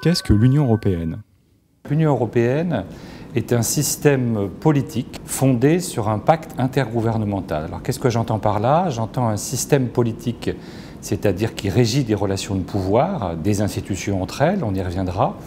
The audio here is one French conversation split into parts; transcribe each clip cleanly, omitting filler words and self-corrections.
Qu'est-ce que l'Union européenne? L'Union européenne est un système politique fondé sur un pacte intergouvernemental. Alors qu'est-ce que j'entends par là? J'entends un système politique, c'est-à-dire qui régit des relations de pouvoir, des institutions entre elles, on y reviendra.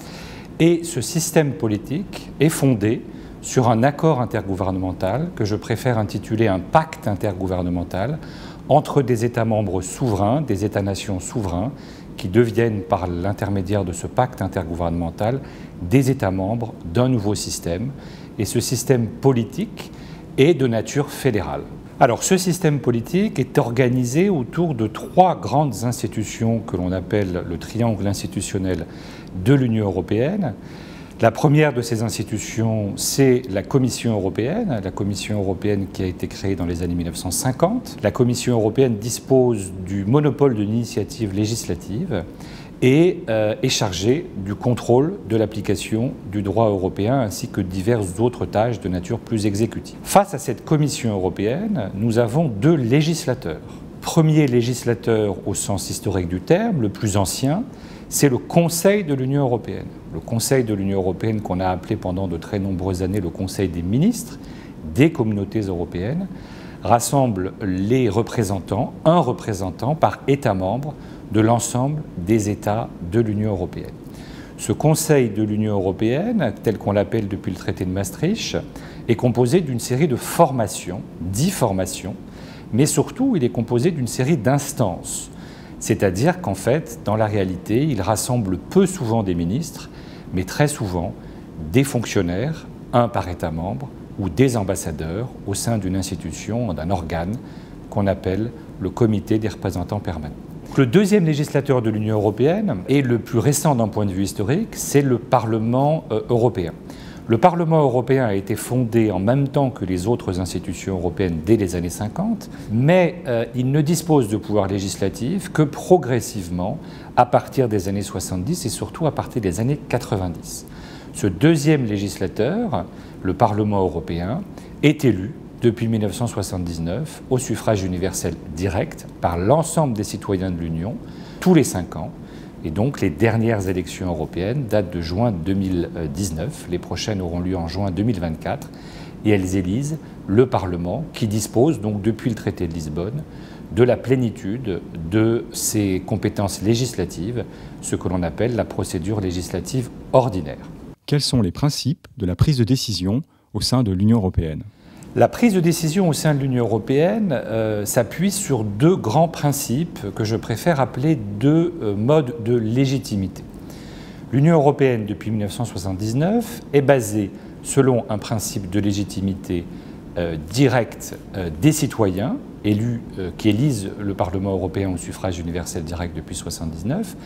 Et ce système politique est fondé sur un accord intergouvernemental que je préfère intituler un pacte intergouvernemental entre des États membres souverains, des États-nations souverains, qui deviennent, par l'intermédiaire de ce pacte intergouvernemental, des États membres d'un nouveau système. Et ce système politique est de nature fédérale. Alors, ce système politique est organisé autour de trois grandes institutions que l'on appelle le triangle institutionnel de l'Union européenne. La première de ces institutions, c'est la Commission européenne qui a été créée dans les années 1950. La Commission européenne dispose du monopole de l'initiative législative et est chargée du contrôle de l'application du droit européen ainsi que diverses autres tâches de nature plus exécutive. Face à cette Commission européenne, nous avons deux législateurs. Premier législateur au sens historique du terme, le plus ancien, c'est le Conseil de l'Union européenne. Le Conseil de l'Union européenne qu'on a appelé pendant de très nombreuses années le Conseil des ministres des communautés européennes, rassemble les représentants, un représentant par État membre de l'ensemble des États de l'Union européenne. Ce Conseil de l'Union européenne, tel qu'on l'appelle depuis le traité de Maastricht, est composé d'une série de formations, 10 formations, mais surtout il est composé d'une série d'instances. C'est-à-dire qu'en fait, dans la réalité, il rassemble peu souvent des ministres, mais très souvent des fonctionnaires, un par État membre, ou des ambassadeurs au sein d'une institution, d'un organe qu'on appelle le Comité des représentants permanents. Le deuxième législateur de l'Union européenne, et le plus récent d'un point de vue historique, c'est le Parlement européen. Le Parlement européen a été fondé en même temps que les autres institutions européennes dès les années 50, mais il ne dispose de pouvoir législatif que progressivement à partir des années 70 et surtout à partir des années 90. Ce deuxième législateur, le Parlement européen, est élu depuis 1979 au suffrage universel direct par l'ensemble des citoyens de l'Union tous les 5 ans. Et donc les dernières élections européennes datent de juin 2019, les prochaines auront lieu en juin 2024, et elles élisent le Parlement qui dispose donc depuis le traité de Lisbonne de la plénitude de ses compétences législatives, ce que l'on appelle la procédure législative ordinaire. Quels sont les principes de la prise de décision au sein de l'Union européenne? La prise de décision au sein de l'Union européenne s'appuie sur deux grands principes que je préfère appeler deux modes de légitimité. L'Union européenne, depuis 1979, est basée selon un principe de légitimité directe des citoyens, élus, qui élisent le Parlement européen au suffrage universel direct depuis 1979,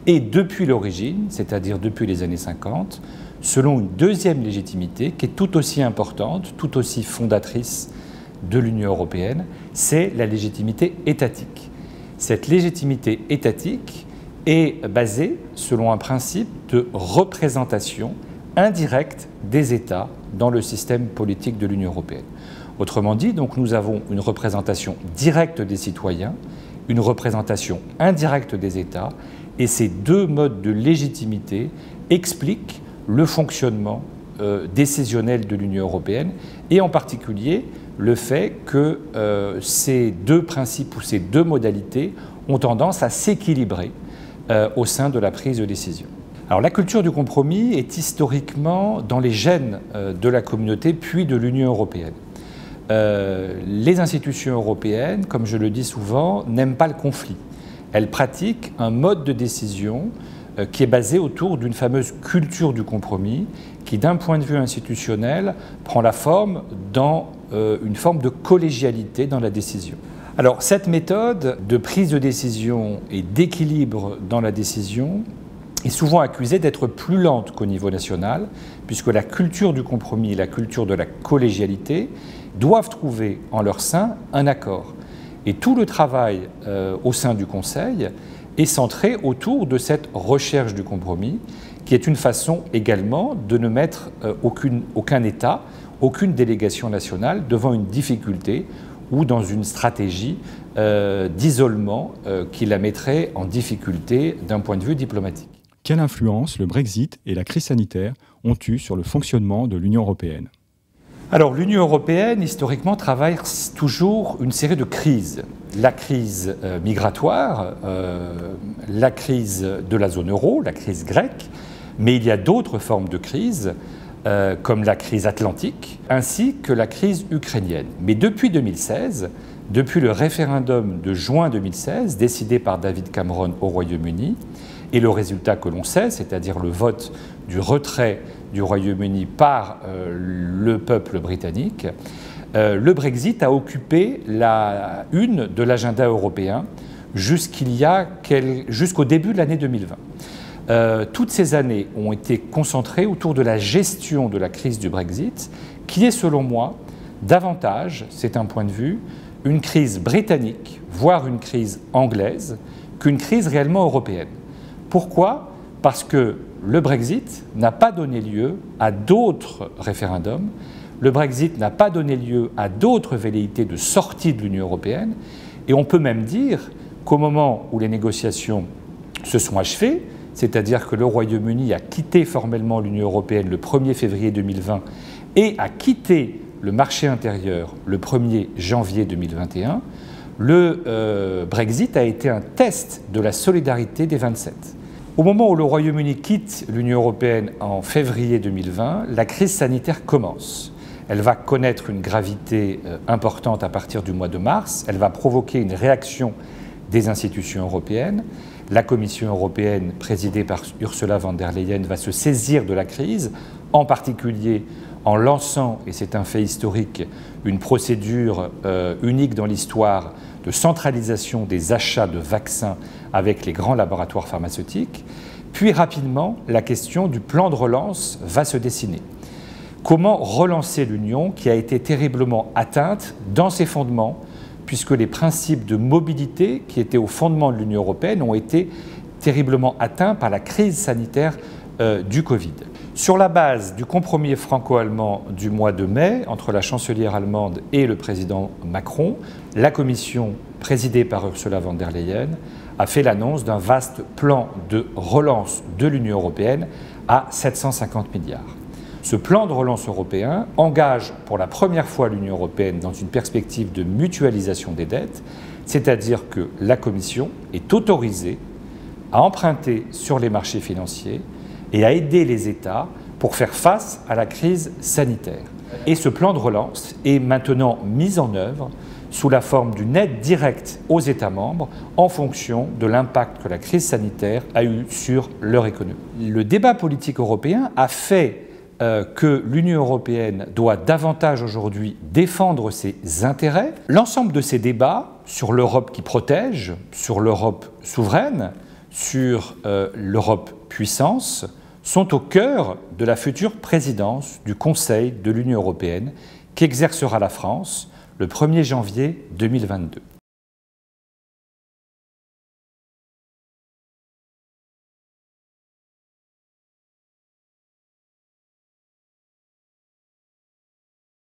et depuis l'origine, c'est-à-dire depuis les années 50, selon une deuxième légitimité qui est tout aussi importante, tout aussi fondatrice de l'Union européenne, c'est la légitimité étatique. Cette légitimité étatique est basée selon un principe de représentation indirecte des États dans le système politique de l'Union européenne. Autrement dit, donc, nous avons une représentation directe des citoyens, une représentation indirecte des États, et ces deux modes de légitimité expliquent le fonctionnement décisionnel de l'Union européenne et en particulier le fait que ces deux principes ou ces deux modalités ont tendance à s'équilibrer au sein de la prise de décision. Alors la culture du compromis est historiquement dans les gènes de la communauté puis de l'Union européenne. Les institutions européennes, comme je le dis souvent, n'aiment pas le conflit. Elles pratiquent un mode de décision qui est basé autour d'une fameuse culture du compromis qui, d'un point de vue institutionnel, prend la forme dans une forme de collégialité dans la décision. Alors, cette méthode de prise de décision et d'équilibre dans la décision est souvent accusée d'être plus lente qu'au niveau national, puisque la culture du compromis et la culture de la collégialité doivent trouver en leur sein un accord. Et tout le travail au sein du Conseil est centré autour de cette recherche du compromis, qui est une façon également de ne mettre aucun État, aucune délégation nationale devant une difficulté ou dans une stratégie d'isolement qui la mettrait en difficulté d'un point de vue diplomatique. Quelle influence le Brexit et la crise sanitaire ont eu sur le fonctionnement de l'Union européenne? Alors l'Union européenne, historiquement, traverse toujours une série de crises. La crise migratoire, la crise de la zone euro, la crise grecque, mais il y a d'autres formes de crises, comme la crise atlantique, ainsi que la crise ukrainienne. Mais depuis 2016, depuis le référendum de juin 2016, décidé par David Cameron au Royaume-Uni, et le résultat que l'on sait, c'est-à-dire le vote du retrait du Royaume-Uni par le peuple britannique, le Brexit a occupé la une de l'agenda européen jusqu'au début de l'année 2020. Toutes ces années ont été concentrées autour de la gestion de la crise du Brexit, qui est selon moi davantage, c'est un point de vue, une crise britannique, voire une crise anglaise, qu'une crise réellement européenne. Pourquoi ? Parce que le Brexit n'a pas donné lieu à d'autres référendums, le Brexit n'a pas donné lieu à d'autres velléités de sortie de l'Union européenne, et on peut même dire qu'au moment où les négociations se sont achevées, c'est-à-dire que le Royaume-Uni a quitté formellement l'Union européenne le 1er février 2020 et a quitté le marché intérieur le 1er janvier 2021, le Brexit a été un test de la solidarité des 27. Au moment où le Royaume-Uni quitte l'Union européenne en février 2020, la crise sanitaire commence. Elle va connaître une gravité importante à partir du mois de mars. Elle va provoquer une réaction des institutions européennes. La Commission européenne, présidée par Ursula von der Leyen, va se saisir de la crise, en particulier en lançant, et c'est un fait historique, une procédure unique dans l'histoire de centralisation des achats de vaccins avec les grands laboratoires pharmaceutiques. Puis rapidement, la question du plan de relance va se dessiner. Comment relancer l'Union qui a été terriblement atteinte dans ses fondements, puisque les principes de mobilité qui étaient au fondement de l'Union européenne ont été terriblement atteints par la crise sanitaire du Covid. Sur la base du compromis franco-allemand du mois de mai entre la chancelière allemande et le président Macron, la Commission, présidée par Ursula von der Leyen, a fait l'annonce d'un vaste plan de relance de l'Union européenne à 750 milliards. Ce plan de relance européen engage pour la première fois l'Union européenne dans une perspective de mutualisation des dettes, c'est-à-dire que la Commission est autorisée à emprunter sur les marchés financiers et à aider les États pour faire face à la crise sanitaire. Et ce plan de relance est maintenant mis en œuvre sous la forme d'une aide directe aux États membres en fonction de l'impact que la crise sanitaire a eu sur leur économie. Le débat politique européen a fait que l'Union européenne doit davantage aujourd'hui défendre ses intérêts. L'ensemble de ces débats sur l'Europe qui protège, sur l'Europe souveraine, sur l'Europe puissance, sont au cœur de la future présidence du Conseil de l'Union européenne qu'exercera la France le 1er janvier 2022.